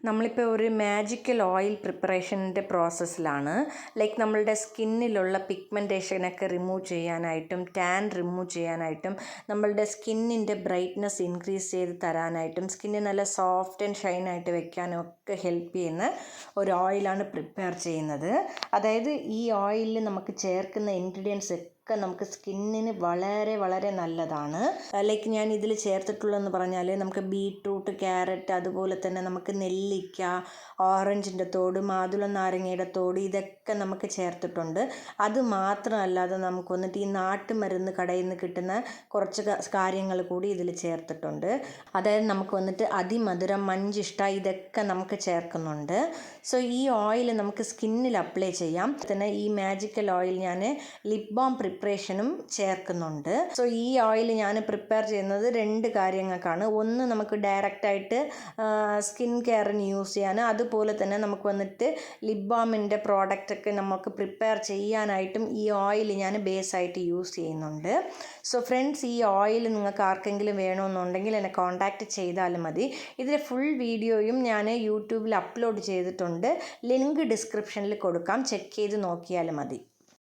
നമ്മളിപ്പോൾ ഒരു magical oil പ്രിപ്പറേഷൻ്റെ പ്രോസസ്സിലാണ്. Like നമ്മളുടെ സ്കിന്നിലുള്ള പിഗ്മെൻറ്റേഷനൊക്കെ റിമൂവ് ചെയ്യാനായിട്ടും ടാൻ റിമൂവ് ചെയ്യാനായിട്ടും നമ്മളുടെ സ്കിന്നിൻ്റെ ബ്രൈറ്റ്നസ് ഇൻക്രീസ് ചെയ്ത് തരാനായിട്ടും സ്കിന്ന് നല്ല സോഫ്റ്റ് ആൻഡ് ഷൈൻ ആയിട്ട് വെക്കാനും ഒക്കെ ഹെൽപ്പ് ചെയ്യുന്ന ഒരു ഓയിലാണ് പ്രിപ്പയർ ചെയ്യുന്നത്. അതായത് ഈ ഓയിലിൽ നമുക്ക് ചേർക്കുന്ന ഇൻഗ്രീഡിയൻസ് ഒക്കെ നമുക്ക് സ്കിന്നിന് വളരെ വളരെ നല്ലതാണ്. ലൈക്ക് ഞാൻ ഇതിൽ ചേർത്തിട്ടുള്ളതെന്ന് പറഞ്ഞാൽ നമുക്ക് ബീട്രൂട്ട്, ക്യാരറ്റ്, അതുപോലെ തന്നെ നമുക്ക് നെല്ലിക്ക, ഓറഞ്ചിൻ്റെ തോട്, മാതുളം നാരങ്ങയുടെ തോട്, ഇതൊക്കെ നമുക്ക് ചേർത്തിട്ടുണ്ട്. അത് മാത്രമല്ലാതെ നമുക്ക് വന്നിട്ട് ഈ നാട്ടുമരുന്ന് കടയിൽ നിന്ന് കിട്ടുന്ന കുറച്ച് കാര്യങ്ങൾ കൂടി ഇതിൽ ചേർത്തിട്ടുണ്ട്. അതായത് നമുക്ക് വന്നിട്ട് അതിമധുരം, മഞ്ചിഷ്ട, ഇതൊക്കെ നമുക്ക് ചേർക്കുന്നുണ്ട്. സോ ഈ ഓയിൽ നമുക്ക് സ്കിന്നിൽ അപ്ലൈ ചെയ്യാം. തന്നെ ഈ മാജിക്കൽ ഓയിൽ ഞാൻ ലിപ് ബാം പ്രിപ്പറേഷനും ചേർക്കുന്നുണ്ട്. സോ ഈ ഓയിൽ ഞാൻ പ്രിപ്പയർ ചെയ്യുന്നത് 2 കാര്യങ്ങൾക്കാണ്. ഒന്ന് നമുക്ക് ഡയറക്റ്റായിട്ട് സ്കിൻ കെയറിന് യൂസ് ചെയ്യാൻ, അതുപോലെ തന്നെ നമുക്ക് വന്നിട്ട് ലിപ് ബാമിൻ്റെ പ്രോഡക്റ്റൊക്കെ നമുക്ക് പ്രിപ്പയർ ചെയ്യാനായിട്ടും ഈ ഓയിൽ ഞാൻ ബേസായിട്ട് യൂസ് ചെയ്യുന്നുണ്ട്. സോ ഫ്രണ്ട്സ്, ഈ ഓയിൽ നിങ്ങൾക്ക് ആർക്കെങ്കിലും വേണമെന്നുണ്ടെങ്കിൽ എന്നെ കോൺടാക്റ്റ് ചെയ്താലും മതി. ഇതിൻ്റെ ഫുൾ വീഡിയോയും ഞാൻ യൂട്യൂബിൽ അപ്ലോഡ് ചെയ്തിട്ടുണ്ട്. ലിങ്ക് ഡിസ്ക്രിപ്ഷനിൽ കൊടുക്കാം, ചെക്ക് ചെയ്ത് നോക്കിയാൽ മതി.